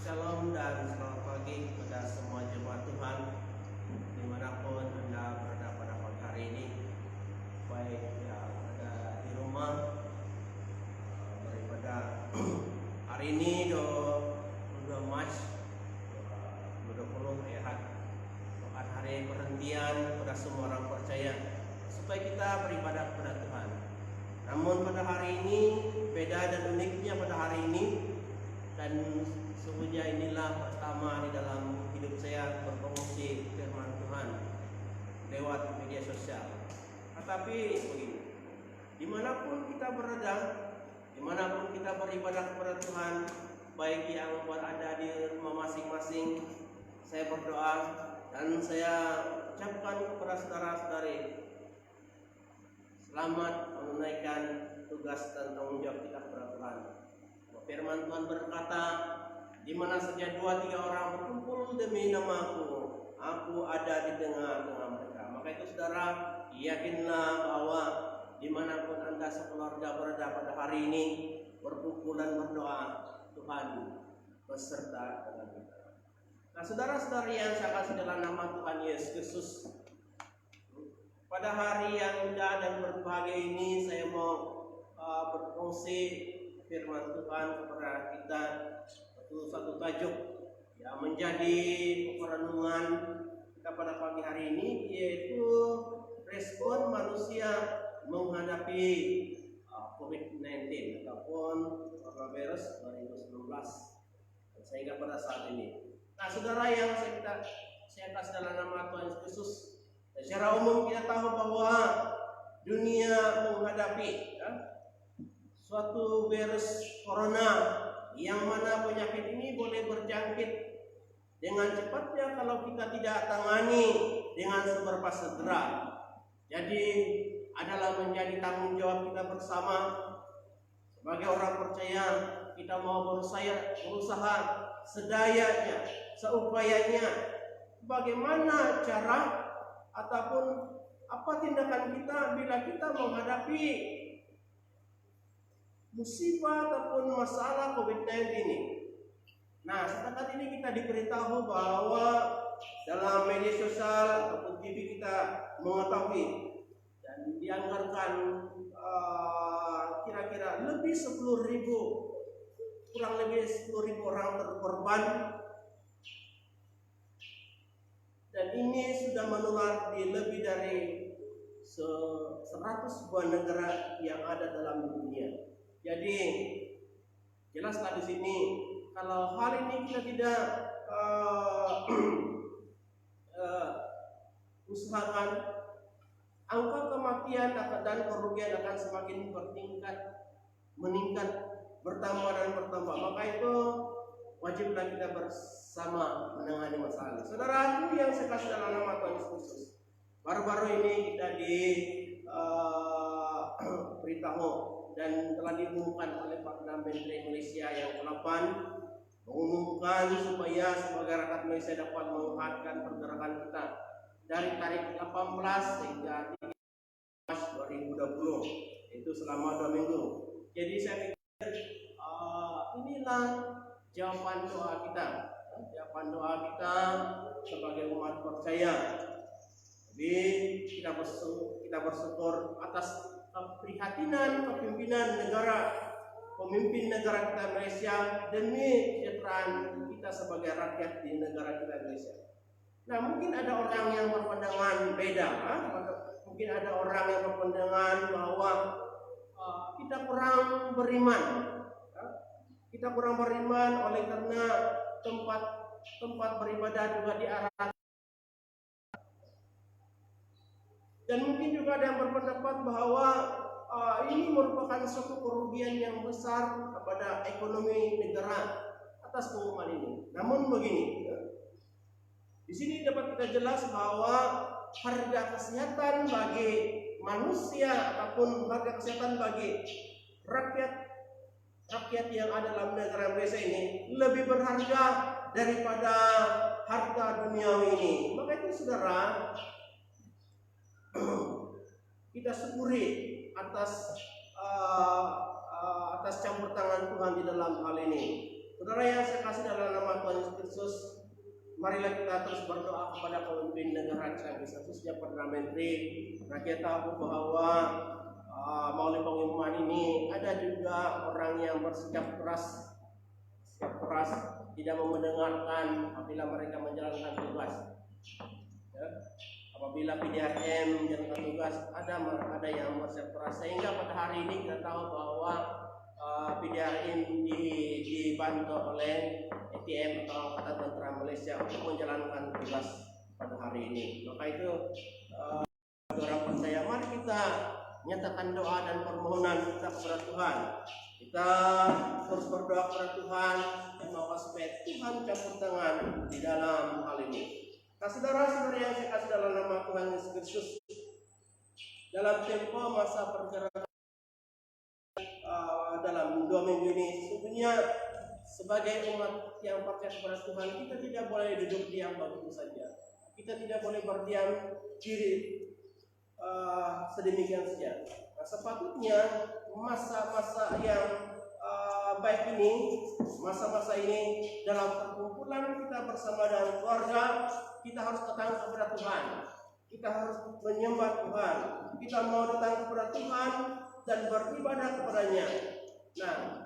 Shalom dan selamat pagi kepada semua jemaat Tuhan dimanapun Anda berada pada pagi hari ini, baik yang ada di rumah beribadah hari ini 22 Maret 2020 Ahad, bukan hari perhentian pada semua orang percaya supaya kita beribadah kepada Tuhan. Namun pada hari ini beda dan uniknya pada hari ini, dan sesungguhnya inilah pertama di dalam hidup saya berpromosi firman Tuhan lewat media sosial. Tetapi begini, dimanapun kita berada, dimanapun kita beribadah kepada Tuhan, baik yang berada di rumah masing-masing, saya berdoa dan saya ucapkan kepada saudara-saudari, selamat menunaikan tugas dan tanggung jawab kita kepada Tuhan. Firman Tuhan berkata, di mana saja 2-3 orang berkumpul demi namaku, aku ada di tengah-tengah mereka. Maka itu saudara, yakinlah bahwa dimanapun Anda sekeluarga berada pada hari ini, berkumpul dan berdoa, Tuhan beserta dengan kita. Nah, saudara-saudari yang saya kasih dalam nama Tuhan Yesus Kristus, pada hari yang indah dan berbahagia ini saya mau berfungsi firman Tuhan kepada kita, satu tajuk yang menjadi perenungan kita pada pagi hari ini, yaitu respon manusia menghadapi COVID-19 ataupun coronavirus 2019 sehingga pada saat ini. Nah, saudara yang saya kasih dalam nama Tuhan Yesus, secara umum kita tahu bahwa dunia menghadapi suatu virus corona, yang mana penyakit ini boleh berjangkit dengan cepatnya kalau kita tidak tangani dengan seberapa segera. Jadi adalah menjadi tanggung jawab kita bersama sebagai orang percaya. Kita mau berusaha sedayanya, seupayanya, bagaimana cara ataupun apa tindakan kita bila kita menghadapi musibah ataupun masalah COVID-19 ini. Nah, setakat ini kita diberitahu bahwa dalam media sosial ataupun TV kita mengetahui dan dianggarkan kira-kira lebih 10.000, kurang lebih 10.000 orang terkorban, dan ini sudah menular di lebih dari 100 buah negara yang ada dalam dunia. Jadi jelaslah di sini, kalau hal ini kita tidak usahakan, angka kematian dan kerugian akan semakin meningkat, bertambah dan bertambah. Maka itu wajiblah kita bersama menangani masalah ini. Saudaraku yang saya kasih dalam nama Tuhan Yesus, baru-baru ini kita beritahu dan telah diumumkan oleh Perdana Menteri Malaysia yang ke-8, mengumumkan supaya sebagai rakyat Malaysia dapat menghadapkan pergerakan kita dari tarikh 18 hingga 3 Maret 2020, itu selama 2 minggu. Jadi saya pikir inilah jawaban doa kita sebagai umat percaya. Jadi kita bersyukur atas keprihatinan pemimpin negara kita Malaysia demi kesejahteraan kita sebagai rakyat di negara kita Malaysia. Nah, mungkin ada orang yang berpandangan beda, mungkin ada orang yang berpandangan bahwa kita kurang beriman, oleh karena tempat beribadah juga diarahkan. Dan mungkin juga ada yang berpendapat bahwa ini merupakan suatu kerugian yang besar kepada ekonomi negara atas pengumuman ini. Namun begini, di sini dapat kita jelas bahwa harga kesehatan bagi manusia ataupun harga kesehatan bagi rakyat yang ada dalam negara Malaysia ini lebih berharga daripada harga duniawi ini. Maka itu saudara, kita syukuri atas campur tangan Tuhan di dalam hal ini. Saudara yang saya kasih dalam nama Tuhan Yesus Kristus, marilah kita terus berdoa kepada pemimpin negara kita, khususnya Perdana Menteri. Karena kita tahu bahwa melalui pengumuman ini ada juga orang yang bersikap keras, tidak mau mendengarkan apabila mereka menjalankan tugas. Ya. Apabila PDRM menjalankan tugas, ada yang bersikap keras, sehingga pada hari ini kita tahu bahwa PDRM dibantu oleh ATM atau Angkatan Tentara Malaysia untuk menjalankan tugas pada hari ini. Maka itu harapan saya, mari kita nyatakan doa dan permohonan kita kepada Tuhan. Kita terus berdoa kepada Tuhan dan mohon supaya Tuhan campur tangan di dalam hal ini. Nah, saudara-saudara yang saya kasih dalam nama Tuhan Yesus Kristus, dalam tempo masa perjalanan dalam 2 minggu ini, sesungguhnya sebagai umat yang percaya kepada Tuhan, kita tidak boleh duduk diam begitu saja. Kita tidak boleh berdiam diri sedemikian saja. Nah, sepatutnya masa-masa yang baik ini, masa-masa ini dalam perkumpulan kita bersama dengan keluarga, kita harus datang kepada Tuhan. Kita harus menyembah Tuhan. Kita mau datang kepada Tuhan dan beribadah kepadanya. Nah,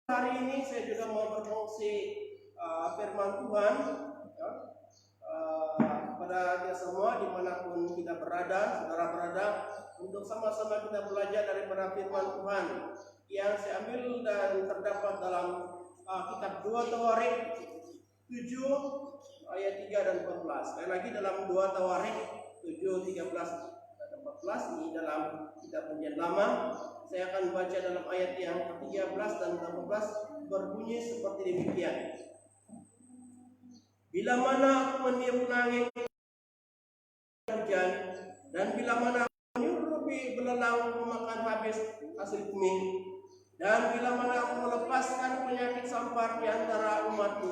hari ini saya juga mau berfungsi firman Tuhan kepada kita semua dimanapun kita berada, saudara berada, untuk sama-sama kita belajar daripada firman Tuhan yang saya ambil dan terdapat dalam kitab 2 Tawarik 7 ayat 3 dan 14. Sekali lagi dalam 2 Tawarik 7, 13 dan 14 ini dalam kitab Perjanjian Lama. Saya akan baca dalam ayat yang ke-13 dan 14, berbunyi seperti demikian. Bila mana aku meniup langit hujan, dan bila mana aku menyuruh belalang memakan habis hasil bumi, dan bila mana aku melepaskan penyakit sampar di antara umatku,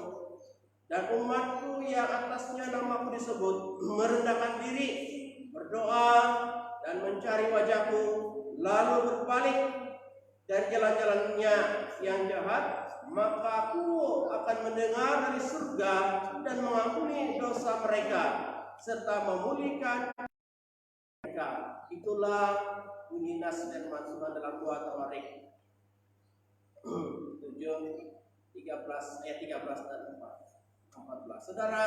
dan umatku yang atasnya namaku disebut merendahkan diri, berdoa dan mencari wajahku, lalu berbalik dari jalan-jalannya yang jahat, maka aku akan mendengar dari surga dan mengampuni dosa mereka serta memulihkan mereka. Itulah bunyi nas firman Tuhan dalam 2 Tawarik 7 13 ayat 13 dan 14. Saudara,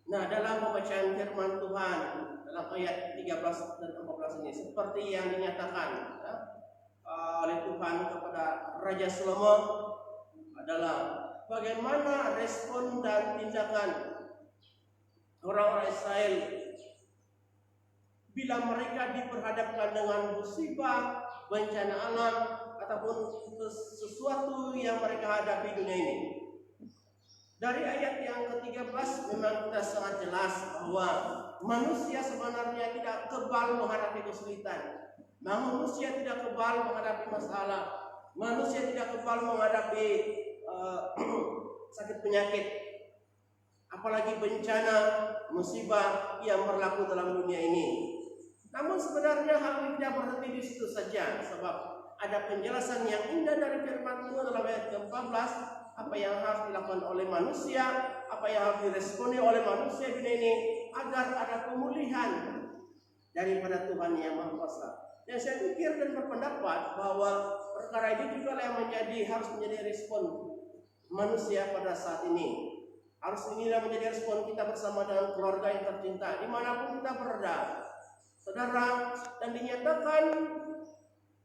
nah dalam pembacaan firman Tuhan dalam ayat 13 dan 14 ini seperti yang dinyatakan oleh Tuhan kepada Raja Salomo adalah bagaimana respon dan tindakan orang-orang Israel bila mereka diperhadapkan dengan musibah, bencana alam ataupun sesuatu yang mereka hadapi dunia ini. Dari ayat yang ke-13 memang kita sangat jelas bahwa manusia sebenarnya tidak kebal menghadapi kesulitan. Manusia tidak kebal menghadapi masalah. Manusia tidak kebal menghadapi sakit penyakit. Apalagi bencana, musibah yang berlaku dalam dunia ini. Namun sebenarnya hal ini tidak berhenti di situ saja, sebab ada penjelasan yang indah dari firman Tuhan dalam ayat ke-14, apa yang harus dilakukan oleh manusia, apa yang harus diresponi oleh manusia dunia ini agar ada pemulihan daripada Tuhan yang Maha Kuasa. Dan saya pikir dan berpendapat bahwa perkara ini juga yang harus menjadi respon manusia pada saat ini. Harus inilah menjadi respon kita bersama dengan keluarga yang tercinta dimanapun kita berada, saudara. Dan dinyatakan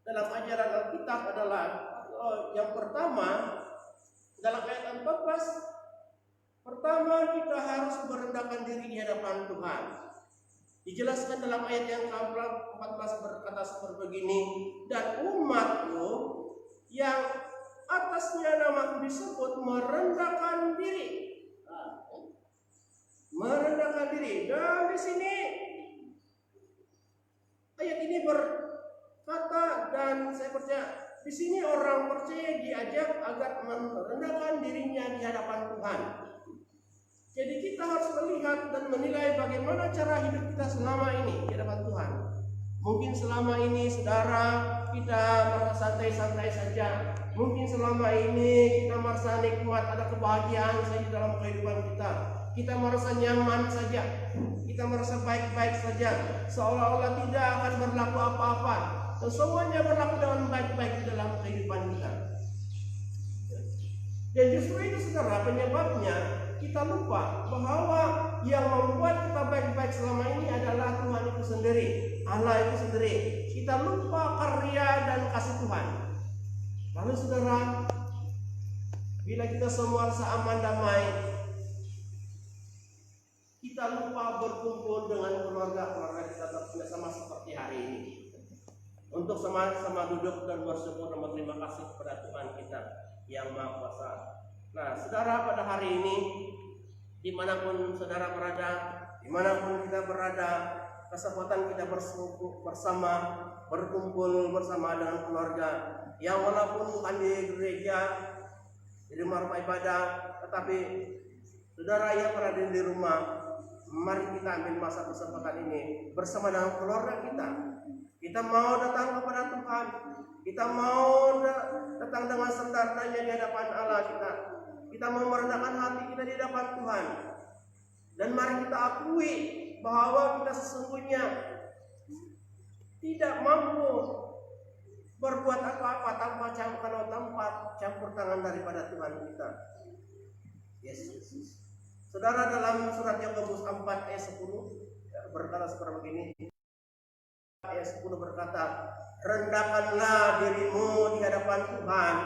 dalam ajaran Alkitab adalah yang pertama dalam ayat 14, pertama kita harus merendahkan diri di hadapan Tuhan. Dijelaskan dalam ayat yang ke-14 berkata seperti begini, dan umatku yang atasnya namaku disebut merendahkan diri. Merendahkan diri. Dan di sini ayat ini berkata, dan saya percaya di sini orang percaya diajak agar merendahkan dirinya di hadapan Tuhan. Jadi kita harus melihat dan menilai bagaimana cara hidup kita selama ini di hadapan Tuhan. Mungkin selama ini saudara kita merasa santai-santai saja, Mungkin selama ini kita merasa nikmat, ada kebahagiaan saja dalam kehidupan kita. Kita merasa nyaman saja, kita merasa baik-baik saja, seolah-olah tidak akan berlaku apa-apa. Dan semuanya berlaku dengan baik-baik di dalam kehidupan kita. Dan justru itu saudara penyebabnya kita lupa bahwa yang membuat kita baik-baik selama ini adalah Tuhan itu sendiri, Allah itu sendiri. Kita lupa karya dan kasih Tuhan. Lalu saudara, bila kita semua rasa aman damai, kita lupa berkumpul dengan keluarga kita sama seperti hari ini. Untuk sama-sama duduk dan bersyukur dan berterima kasih kepada Tuhan kita yang Maha Kuasa. Nah, saudara, pada hari ini, dimanapun saudara berada, dimanapun kita berada, kesempatan kita bersama, berkumpul bersama dengan keluarga, yang walaupun bukan di gereja, di rumah ibadah, tetapi saudara yang berada di rumah, mari kita ambil masa kesempatan ini bersama dengan keluarga kita. Kita mau datang kepada Tuhan, kita mau datang dengan sendal-sendalnya di hadapan Allah kita. Kita mau merendahkan hati kita di hadapan Tuhan. Dan mari kita akui bahwa kita sesungguhnya tidak mampu berbuat apa-apa tanpa campur tangan daripada Tuhan kita. Yesus. Saudara, dalam surat Yakobus 4 ayat 10 berkata seperti begini. Ayat 10 berkata, rendahkanlah dirimu di hadapan Tuhan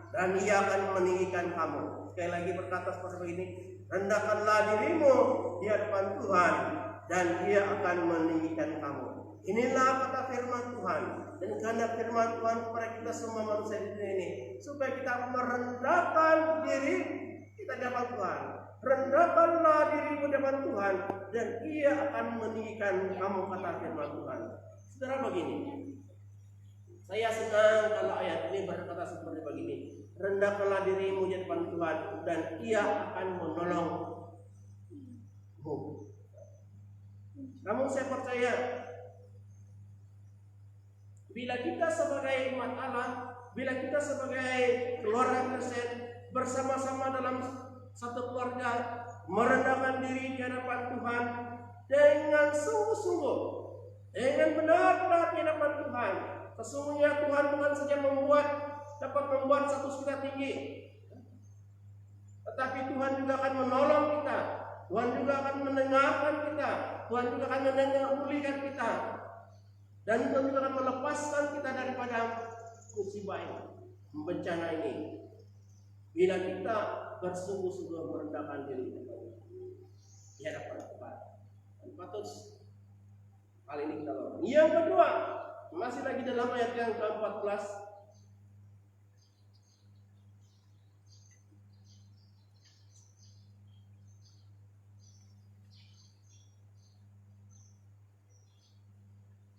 dan Ia akan meninggikan kamu. Sekali lagi berkata seperti ini, rendahkanlah dirimu di hadapan Tuhan dan Ia akan meninggikan kamu. Inilah kata firman Tuhan, dan kehendak firman Tuhan kepada kita semua manusia di dunia ini, supaya kita merendahkan diri kita di hadapan Tuhan. Rendahkanlah dirimu di hadapan Tuhan dan Ia akan meninggikan kamu, kata firman Tuhan. Saudara, begini, saya senang kalau ayat ini berkata seperti begini, rendahkanlah dirimu di hadapan Tuhan dan Ia akan menolongmu. Namun saya percaya, bila kita sebagai umat Allah, bila kita sebagai keluarga Kristen bersama-sama dalam satu keluarga merendahkan diri di hadapan Tuhan dengan sungguh-sungguh, dengan benar-benar di hadapan Tuhan, sesungguhnya Tuhan bukan saja dapat membuat status kita tinggi, tetapi Tuhan juga akan menolong kita, Tuhan juga akan mendengarkan kita, Tuhan juga akan memulihkan kita, dan Tuhan juga akan melepaskan kita daripada musibah ini, bencana ini, bila kita bersungguh-sungguh merendahkan diri di hadapan Tuhan. Dan patut hal ini kita lakukan. Yang kedua, masih lagi dalam ayat yang ke-14,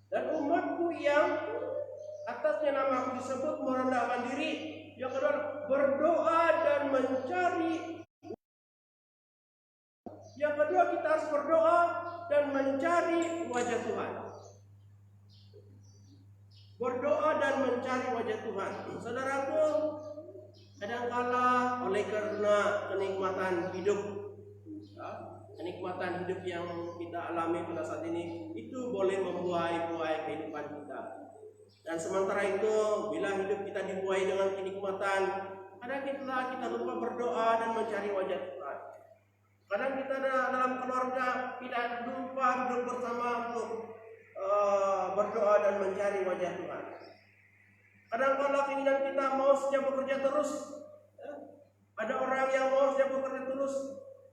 dan umatku yang atasnya namaku disebut merendahkan diri. Yang kedua, berdoa dan mencari. Yang kedua, kita harus berdoa dan mencari wajah Tuhan. Berdoa dan mencari wajah Tuhan. Saudaraku, kadangkala oleh karena kenikmatan hidup yang kita alami pada saat ini, itu boleh membuai-buai kehidupan kita. Dan sementara itu, bila hidup kita dibuai dengan kenikmatan, kadang kita lupa berdoa dan mencari wajah Tuhan. Kadang kita dalam keluarga tidak lupa duduk bersama untuk berdoa dan mencari wajah Tuhan. Kadang-kadang keinginan kita mau saja bekerja terus. Ada orang yang mau saja bekerja terus.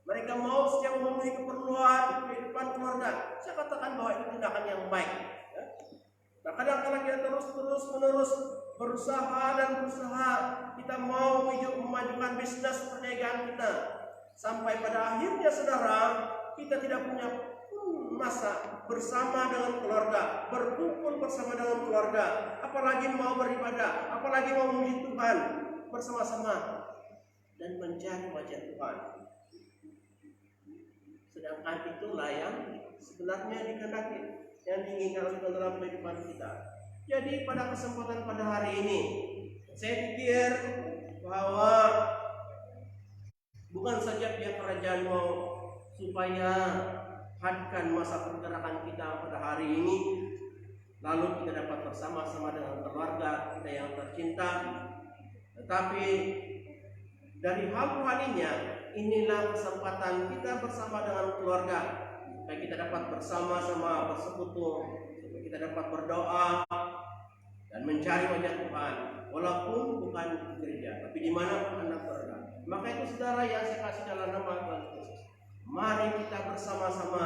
Mereka mau saja memenuhi keperluan kehidupan keluarga. Saya katakan bahwa itu tindakan yang baik. Nah, kadang-kadang kita terus-menerus berusaha, kita mau memajukan bisnis perniagaan kita, sampai pada akhirnya saudara, kita tidak punya masa bersama dengan keluarga, berkumpul bersama dengan keluarga, apalagi mau beribadah, apalagi mau memuji Tuhan bersama-sama dan mencari wajah Tuhan. Sedangkan itulah yang sebenarnya dikehendaki, yang diinginkan oleh dalam kehidupan kita. Jadi pada kesempatan pada hari ini, Saya pikir bahwa bukan saja pihak kerajaan mau supaya hadirkan masa pergerakan kita pada hari ini, lalu kita dapat bersama-sama dengan keluarga kita yang tercinta, tetapi dari hal-halinya inilah kesempatan kita bersama dengan keluarga supaya kita dapat bersama-sama bersekutu, supaya kita dapat berdoa dan mencari wajah Tuhan, walaupun bukan di gereja, tapi dimanapun Anda berada. Maka itu saudara yang saya kasih dalam nama Tuhan Yesus, mari kita bersama-sama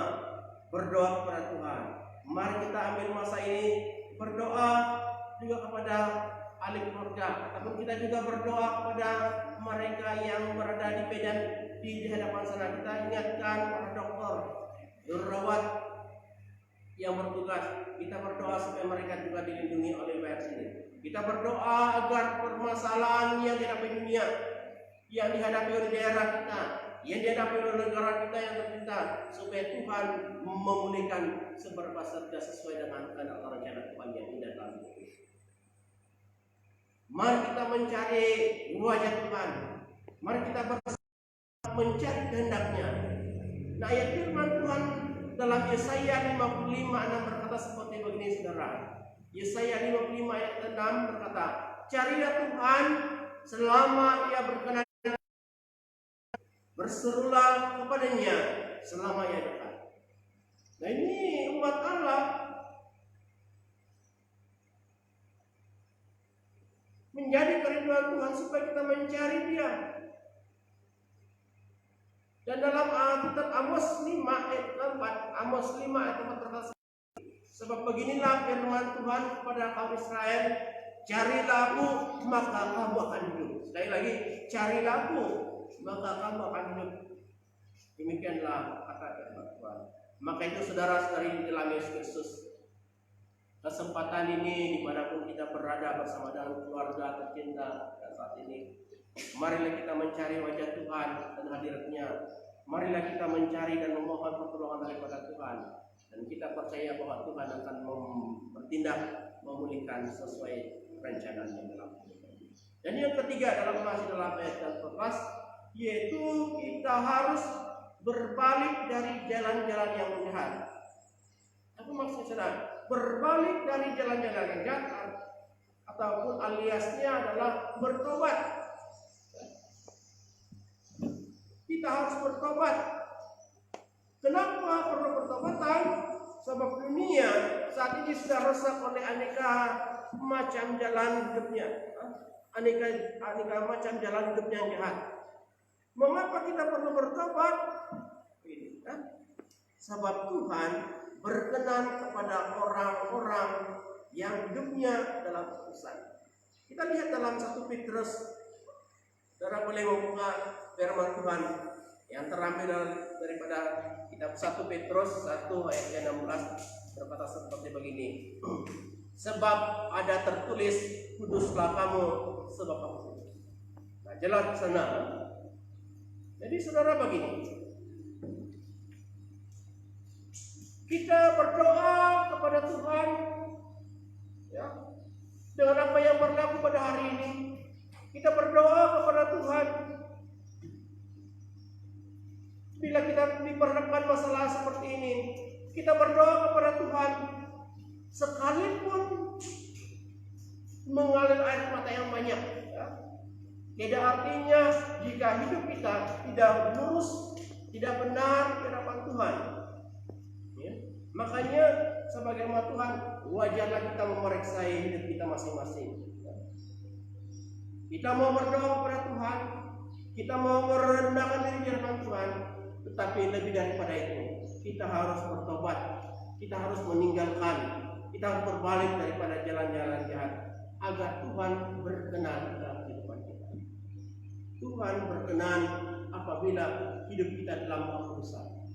berdoa kepada Tuhan. Mari kita ambil masa ini berdoa juga kepada ahli keluarga, ataupun kita juga berdoa kepada mereka yang berada di medan di hadapan sana. Kita ingatkan para dokter, jururawat yang bertugas, kita berdoa supaya mereka juga dilindungi oleh virus ini. Kita berdoa agar permasalahan yang dihadapi dunia, yang dihadapi oleh daerah kita, yang dihadapi oleh negara kita yang tercinta, supaya Tuhan memulihkan seberapa saja sesuai dengan kehendak rencana Tuhan yang indah dalam hidup kita. Mari kita mencari wajah Tuhan. Mari kita bersama mencari kehendaknya. Nah, ayat firman Tuhan dalam Yesaya 55:6 berkata seperti begini, saudara. Yesaya 55 ayat 6 berkata, carilah Tuhan selama Ia berkenan, berserulah kepadanya selama Ia dekat. Nah, ini umat Allah menjadi kerinduan Tuhan supaya kita mencari Dia. Dan dalam Alkitab Amos 5 ayat 4, Amos 5 ayat 4 berkata, sebab beginilah firman Tuhan kepada kaum Israel, carilah Aku maka kamu akan hidup. Sekali lagi, carilah Aku maka kamu akan hidup. Demikianlah kata firman Tuhan. Maka itu saudara-saudari di dalam Yesus Kristus, kesempatan ini dimanapun kita berada bersama dengan keluarga tercinta dan saat ini, marilah kita mencari wajah Tuhan dan hadiratnya. Marilah kita mencari dan memohon pertolongan daripada Tuhan, dan kita percaya bahwa Tuhan akan bertindak memulihkan sesuai rencananya dalam hidup. Dan yang ketiga dalam ayat 14, yaitu kita harus berbalik dari jalan-jalan yang jahat. Apa maksudnya? Berbalik dari jalan-jalan yang jahat, ataupun aliasnya adalah bertobat. Kita harus bertobat. Kenapa perlu pertobatan? Sebab dunia saat ini sudah rusak oleh aneka macam jalan hidupnya, aneka macam jalan hidupnya yang jahat. Mengapa kita perlu bertobat? Ini kan? Sebab Tuhan berkenan kepada orang-orang yang hidupnya dalam kekudusan. Kita lihat dalam 1 Petrus, saudara boleh membuka firman Tuhan yang terambil daripada kitab 1 Petrus 1 ayat 16 berkata seperti begini. Sebab ada tertulis, kuduslah kamu sebab aku kudus. Nah, jelas di sana. Jadi saudara begini, kita berdoa kepada Tuhan, ya, dengan apa yang berlaku pada hari ini. Kita berdoa kepada Tuhan bila kita diperhadapkan masalah seperti ini. Kita berdoa kepada Tuhan sekalipun mengalir air mata yang banyak, ya. Tidak artinya jika hidup kita tidak lurus, tidak benar di hadapan Tuhan, ya. Makanya sebagai umat Tuhan, wajarlah kita memeriksa hidup kita masing-masing. Kita mau berdoa kepada Tuhan, kita mau merendahkan diri di hadapan Tuhan, tetapi lebih daripada itu, kita harus bertobat, kita harus meninggalkan, kita harus berbalik daripada jalan-jalan jahat, agar Tuhan berkenan dalam kehidupan kita. Tuhan berkenan apabila hidup kita dalam kekudusan.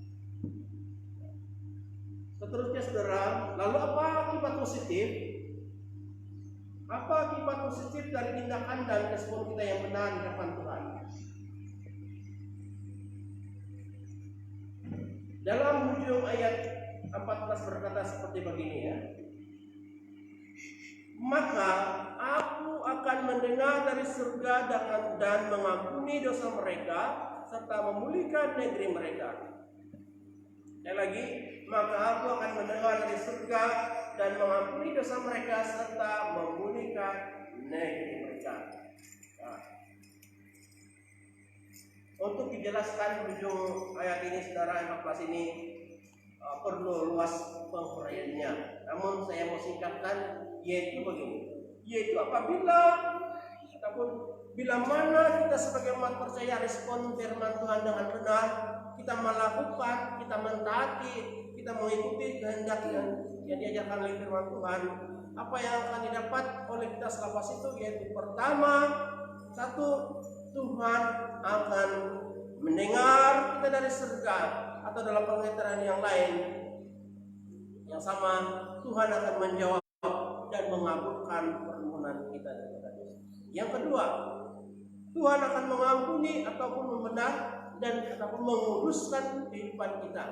Seterusnya saudara, lalu apa akibat positif? Apa akibat positif dari tindakan dan respon kita yang benar di hadapan Tuhan? Dalam ujung ayat 14 berkata seperti begini, ya. maka aku akan mendengar dari surga dan mengampuni dosa mereka serta memulihkan negeri mereka. Sekali lagi, maka aku akan mendengar dari surga dan mengampuni dosa mereka serta memulihkan negeri mereka. Nah, untuk dijelaskan ujung ayat ini, saudara, 14 ini perlu luas penghuraiannya. Namun saya mau singkatkan, yaitu begini. Yaitu apabila bila mana kita sebagai umat percaya respon firman Tuhan dengan benar, kita melakukan, kita mentaati, kita mengikuti kehendak yang diajarkan oleh firman Tuhan, apa yang akan didapat oleh kita selepas itu yaitu pertama, satu, Tuhan akan mendengar kita dari surga, atau dalam pengertian yang lain yang sama, Tuhan akan menjawab dan mengabulkan permohonan kita kepada Dia. Yang kedua, Tuhan akan mengampuni ataupun membenar ataupun menguruskan kehidupan kita.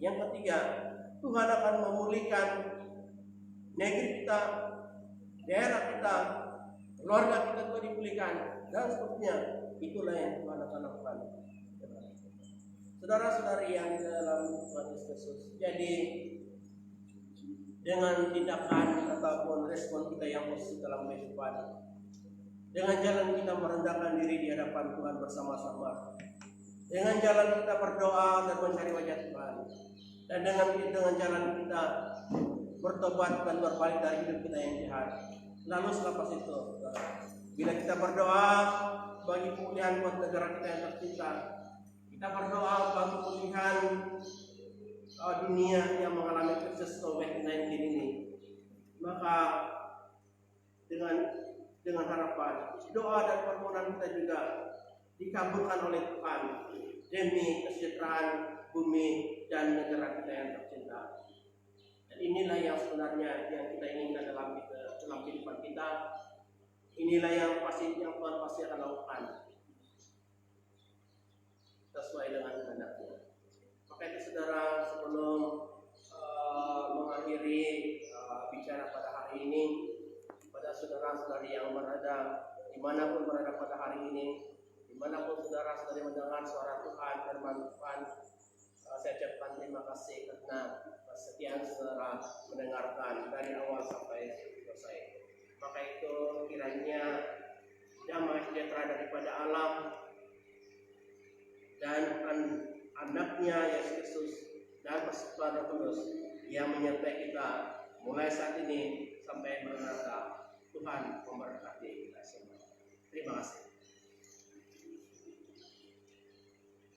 Yang ketiga, Tuhan akan memulihkan negeri kita, daerah kita, keluarga kita juga dipulihkan, dan seterusnya. Itulah yang Tuhan akan lakukan. Saudara-saudari yang di dalam Tuhan Yesus, jadi dengan tindakan ataupun respon kita yang positif dalam kehidupan, dengan jalan kita merendahkan diri di hadapan Tuhan bersama-sama, dengan jalan kita berdoa dan mencari wajah Tuhan, dan dengan jalan kita bertobat dan berbalik dari hidup kita yang jahat. Lalu selepas itu, bila kita berdoa bagi pemulihan buat negara kita yang tercinta, kita berdoa bagi pemulihan dunia yang mengalami krisis COVID-19 ini, maka dengan harapan doa dan permohonan kita juga dikabulkan oleh Tuhan demi kesejahteraan bumi dan negara kita yang tercinta. Dan inilah yang sebenarnya yang kita inginkan dalam kehidupan kita. Inilah yang Tuhan pasti akan lakukan sesuai dengan kehendaknya. Maka itu, saudara, sebelum mengakhiri bicara pada hari ini, pada saudara-saudari yang berada dimanapun berada pada hari ini, dimanapun saudara-saudari mendengar suara Tuhan, firman Tuhan, saya ucapkan terima kasih karena kesetiaan saudara mendengarkan dari awal sampai selesai. Maka itu kiranya damai sejahtera daripada Allah dan anaknya Yesus Kristus dan persekutuan Roh Kudus yang menyertai kita mulai saat ini sampai maranatha. Tuhan memberkati kita semua. Terima kasih.